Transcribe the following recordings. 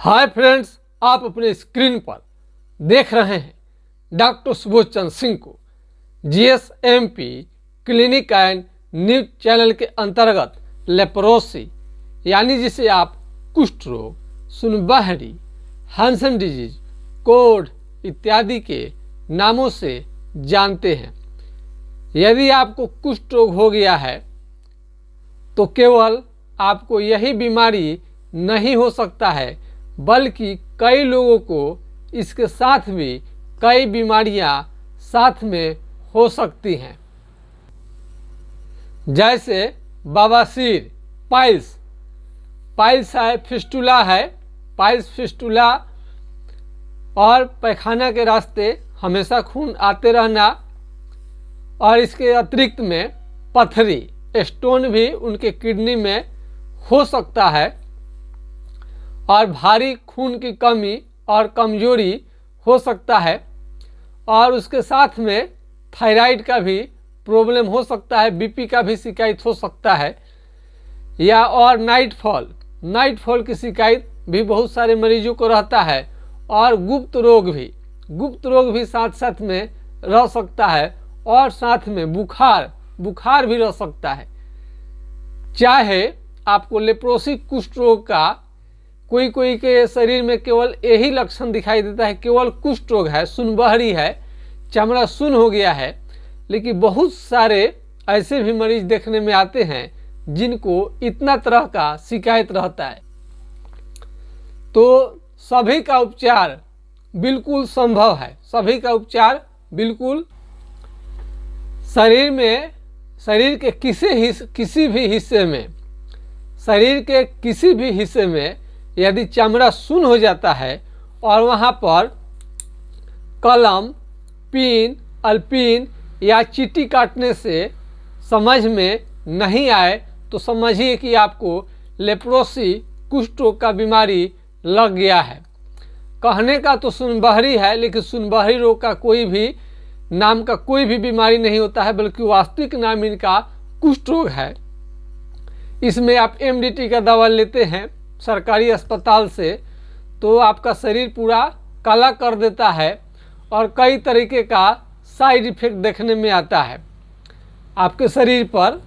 Hi friends, आप अपने screen पर देख रहे हैं डॉक्टर सुबोध चंद्र सिंह को GSMP clinic and news channel के अंतर्गत लेप्रोसी यानी जिसे आप कुष्ठ रोग, सुनबहरी, हैंसन डिजीज, कोढ़ इत्यादि के नामों से जानते हैं। यदि आपको कुष्ठ रोग हो गया है तो केवल आपको यही बीमारी नहीं हो सकता है, बल्कि कई लोगों को इसके साथ भी कई बीमारियां साथ में हो सकती हैं, जैसे बवासीर, पाइल्स है, फिस्टुला है, पाइल्स फिस्टुला और पैखाना के रास्ते हमेशा खून आते रहना, और इसके अतिरिक्त में पथरी, स्टोन भी उनके किडनी में हो सकता है, और भारी खून की कमी और कमजोरी हो सकता है, और उसके साथ में थायराइड का भी प्रॉब्लम हो सकता है, बीपी का भी शिकायत हो सकता है, या और नाइट फॉल की शिकायत भी बहुत सारे मरीजों को रहता है, और गुप्त रोग भी साथ साथ में रह सकता है, और साथ में बुखार भी रह सकता है। चाहे आपको लेप्रोसी कुष्ठ रोग का कोई के शरीर में केवल यही लक्षण दिखाई देता है, केवल कुष्ठ रोग है, सुनबहरी है, चमड़ा सुन हो गया है, लेकिन बहुत सारे ऐसे भी मरीज देखने में आते हैं जिनको इतना तरह का शिकायत रहता है। तो सभी का उपचार बिल्कुल संभव है, सभी का उपचार बिल्कुल शरीर के किसी भी हिस्से में यदि चमड़ा सुन हो जाता है और वहाँ पर कलम, पिन, अल्पिन या चींटी काटने से समझ में नहीं आए तो समझिए कि आपको लेप्रोसी कुष्ठ रोग का बीमारी लग गया है। कहने का तो सुनबहरी है, लेकिन सुनबहरी रोग का कोई भी बीमारी नहीं होता है, बल्कि वास्तविक नाम इनका कुष्ठ रोग है। इसमें आप MDT का दवा लेते हैं सरकारी अस्पताल से तो आपका शरीर पूरा काला कर देता है, और कई तरीके का साइड इफेक्ट देखने में आता है। आपके शरीर पर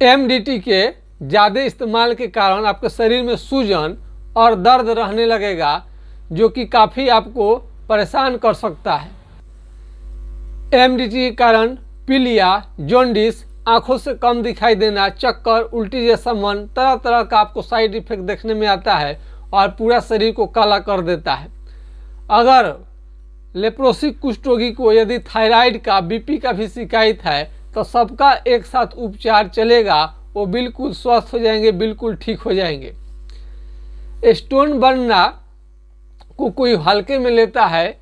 MDT के ज़्यादा इस्तेमाल के कारण आपके शरीर में सूजन और दर्द रहने लगेगा, जो कि काफ़ी आपको परेशान कर सकता है। MDT के कारण पीलिया, जॉन्डिस, आँखों से कम दिखाई देना, चक्कर, उल्टी जैसा मन, तरह तरह का आपको साइड इफेक्ट देखने में आता है और पूरा शरीर को काला कर देता है। अगर लेप्रोसी कुष्ठ रोगी को यदि थायराइड का, बीपी का भी शिकायत है तो सबका एक साथ उपचार चलेगा, वो बिल्कुल स्वस्थ हो जाएंगे, बिल्कुल ठीक हो जाएंगे। स्टोन बनना को कोई हल्के में लेता है,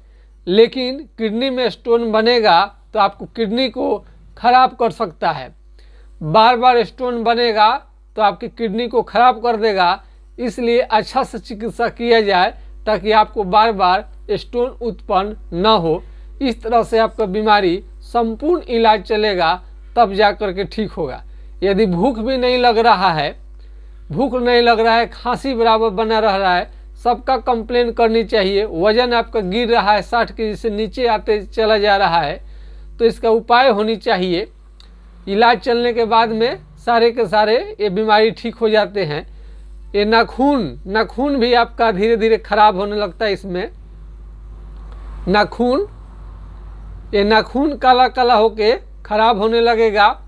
लेकिन किडनी में स्टोन बनेगा तो आपको किडनी को खराब कर सकता है। बार बार स्टोन बनेगा तो आपकी किडनी को खराब कर देगा, इसलिए अच्छा से चिकित्सा किया जाए ताकि आपको बार बार स्टोन उत्पन्न न हो। इस तरह से आपका बीमारी संपूर्ण इलाज चलेगा, तब जा कर के ठीक होगा। यदि भूख नहीं लग रहा है, खांसी बराबर बना रह रहा है, सबका कंप्लेन करनी चाहिए, वजन आपका गिर रहा है, 60 केजी से नीचे आते चला जा रहा है, तो इसका उपाय होनी चाहिए। इलाज चलने के बाद में सारे के सारे ये बीमारी ठीक हो जाते हैं। ये नाखून भी आपका धीरे धीरे खराब होने लगता है। इसमें नाखून काला काला होके खराब होने लगेगा,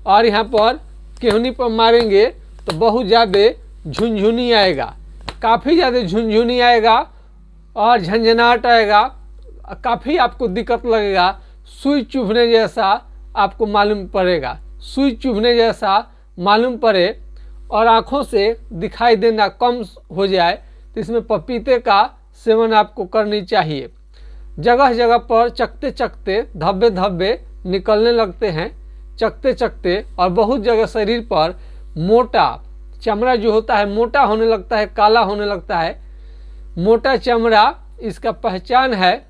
और यहाँ पर केहनी पर मारेंगे तो बहुत ज़्यादा झुनझुनी आएगा, काफ़ी ज़्यादा झुनझुनी आएगा और झंझनाहट आएगा, काफ़ी आपको दिक्कत लगेगा, सुई चुभने जैसा आपको मालूम पड़े, और आँखों से दिखाई देना कम हो जाए तो इसमें पपीते का सेवन आपको करनी चाहिए। जगह जगह पर चकते धब्बे निकलने लगते हैं, और बहुत जगह शरीर पर मोटा चमड़ा जो होता है मोटा होने लगता है, काला होने लगता है। मोटा चमड़ा इसका पहचान है,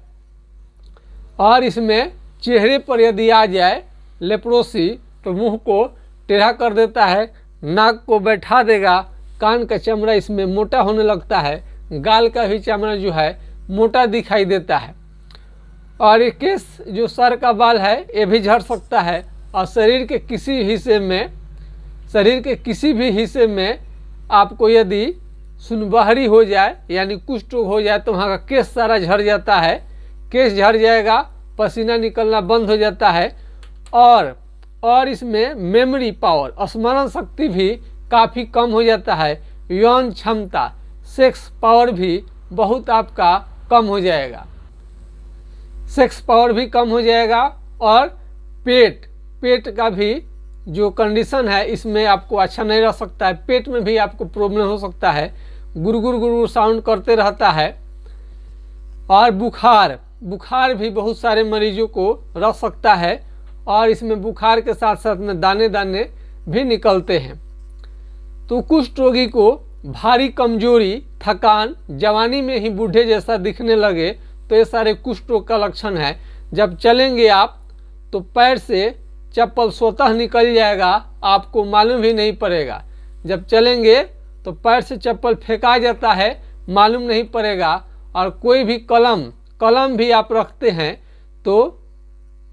और इसमें चेहरे पर यदि आ जाए लेप्रोसी तो मुंह को टेढ़ा कर देता है, नाक को बैठा देगा, कान का चमड़ा इसमें मोटा होने लगता है, गाल का भी चमड़ा जो है मोटा दिखाई देता है। और ये केस जो सर का बाल है ये भी झड़ सकता है। और शरीर के किसी भी हिस्से में आपको यदि सुनबहरी हो जाए यानी कुष्ठ रोग हो जाए तो वहाँ का केस सारा झड़ जाता है, केस झड़ जाएगा, पसीना निकलना बंद हो जाता है। और इसमें मेमोरी पावर, स्मरण शक्ति भी काफ़ी कम हो जाता है। यौन क्षमता, सेक्स पावर भी बहुत आपका कम हो जाएगा, और पेट का भी जो कंडीशन है इसमें आपको अच्छा नहीं रह सकता है। पेट में भी आपको प्रॉब्लम हो सकता है, गुरगुर साउंड करते रहता है। और बुखार भी बहुत सारे मरीजों को रह सकता है, और इसमें बुखार के साथ साथ में दाने भी निकलते हैं। तो कुष्ठ रोगी को भारी कमजोरी, थकान, जवानी में ही बूढ़े जैसा दिखने लगे तो ये सारे कुष्ठ रोग का लक्षण है। जब चलेंगे आप तो पैर से चप्पल स्वतः निकल जाएगा, आपको मालूम भी नहीं पड़ेगा। जब चलेंगे तो पैर से चप्पल फेंका जाता है, मालूम नहीं पड़ेगा। और कोई भी कलम भी आप रखते हैं तो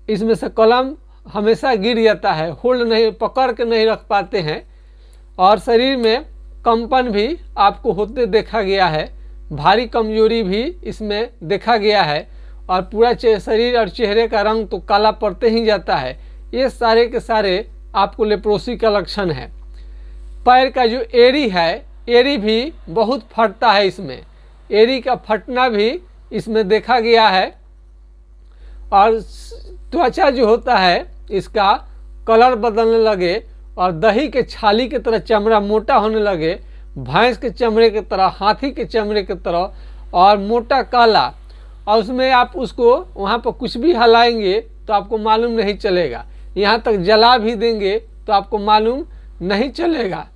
इसमें से कलम हमेशा गिर जाता है, होल्ड नहीं, पकड़ के नहीं रख पाते हैं। और शरीर में कंपन भी आपको होते देखा गया है, भारी कमजोरी भी इसमें देखा गया है, और पूरा शरीर और चेहरे का रंग तो काला पड़ते ही जाता है। ये सारे के सारे आपको लेप्रोसी का लक्षण है। पैर का जो एड़ी है, एड़ी भी बहुत फटता है, इसमें एड़ी का फटना भी इसमें देखा गया है। और त्वचा जो होता है इसका कलर बदलने लगे, और दही के छाली की तरह चमड़ा मोटा होने लगे, भैंस के चमड़े की तरह, हाथी के चमड़े की तरह, और मोटा काला। और उसमें आप उसको वहाँ पर कुछ भी हिलाएंगे तो आपको मालूम नहीं चलेगा, यहाँ तक जला भी देंगे तो आपको मालूम नहीं चलेगा।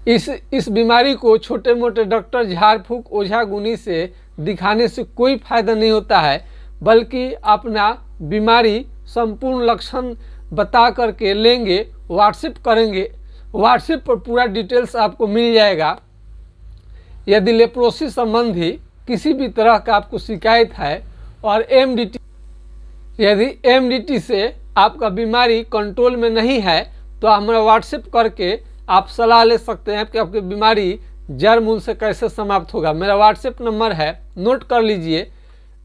इस बीमारी को छोटे मोटे डॉक्टर झाड़ फूक ओझा गुनी से दिखाने से कोई फायदा नहीं होता है, बल्कि अपना बीमारी संपूर्ण लक्षण बता करके लेंगे, व्हाट्सएप करेंगे, व्हाट्सएप पर पूरा डिटेल्स आपको मिल जाएगा। यदि लेप्रोसी संबंधी किसी भी तरह का आपको शिकायत है और यदि एमडीटी से आपका बीमारी कंट्रोल में नहीं है तो हमारा व्हाट्सएप करके आप सलाह ले सकते हैं कि आपकी बीमारी जड़ मूल से कैसे समाप्त होगा। मेरा व्हाट्सएप नंबर है, नोट कर लीजिए,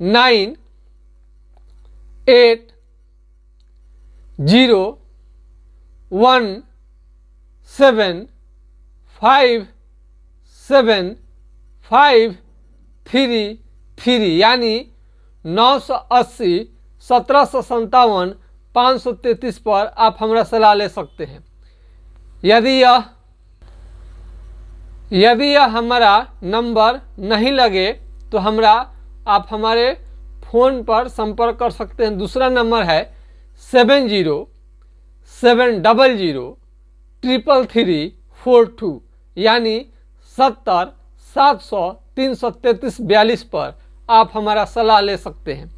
98175753 यानी 980 1757 533 पर आप हमारा सलाह ले सकते हैं। यदि यह हमारा नंबर नहीं लगे तो आप हमारे फ़ोन पर संपर्क कर सकते हैं। दूसरा नंबर है 7070333342 यानी 70 700 333 42 पर आप हमारा सलाह ले सकते हैं।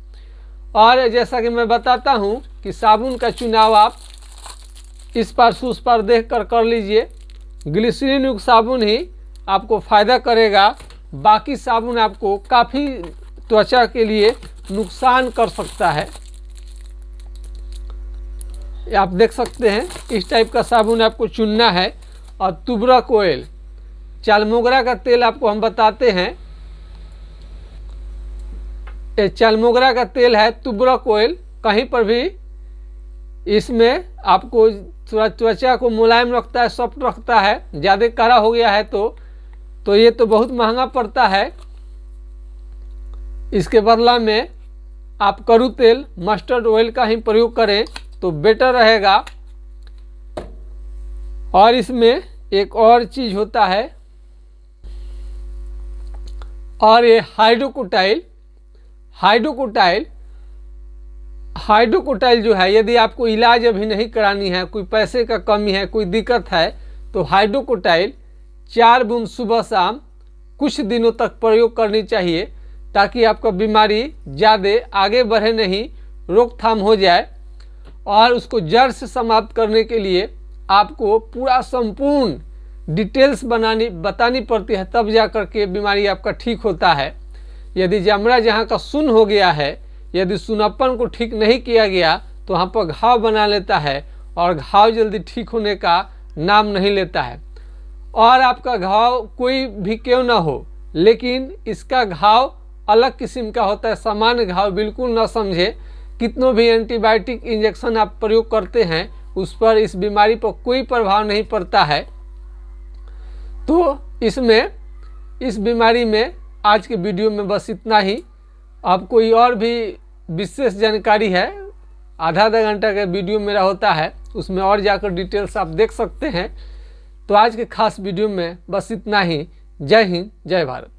और जैसा कि मैं बताता हूं कि साबुन का चुनाव आप इस पार से उस पार देख कर लीजिए। ग्लिसरीन युक्त साबुन ही आपको फ़ायदा करेगा, बाकी साबुन आपको काफ़ी त्वचा के लिए नुकसान कर सकता है। आप देख सकते हैं इस टाइप का साबुन आपको चुनना है। और तुबरक ऑयल, चालमोगरा का तेल आपको हम बताते हैं, ये चालमोगरा का तेल है, तुबरक ऑयल। कहीं पर भी इसमें आपको त्वचा को मुलायम रखता है, सॉफ्ट रखता है। ज़्यादा कड़ा हो गया है तो ये तो बहुत महंगा पड़ता है। इसके बदला में आप करू तेल, मस्टर्ड ऑयल का ही प्रयोग करें तो बेटर रहेगा। और इसमें एक और चीज़ होता है, और ये हाइड्रोकोटाइल जो है, यदि आपको इलाज अभी नहीं करानी है, कोई पैसे का कमी है, कोई दिक्कत है, तो हाइड्रोकोटाइल 4 बूंद सुबह शाम कुछ दिनों तक प्रयोग करनी चाहिए, ताकि आपका बीमारी ज़्यादा आगे बढ़े नहीं, रोकथाम हो जाए। और उसको जड़ से समाप्त करने के लिए आपको पूरा संपूर्ण डिटेल्स बतानी पड़ती है, तब जा कर के बीमारी आपका ठीक होता है। यदि चमड़ा जहाँ का सुन्न हो गया है, यदि सुन्नपन को ठीक नहीं किया गया तो वहाँ पर घाव बना लेता है और घाव जल्दी ठीक होने का नाम नहीं लेता है। और आपका घाव कोई भी क्यों ना हो, लेकिन इसका घाव अलग किस्म का होता है। सामान्य घाव बिल्कुल न समझे, कितनों भी एंटीबायोटिक इंजेक्शन आप प्रयोग करते हैं उस पर, इस बीमारी पर कोई प्रभाव नहीं पड़ता है। तो इस बीमारी में आज के वीडियो में बस इतना ही। अब कोई और भी विशेष जानकारी है, आधा घंटा का वीडियो मेरा होता है, उसमें और जाकर डिटेल्स आप देख सकते हैं। तो आज के खास वीडियो में बस इतना ही। जय हिंद, जय भारत।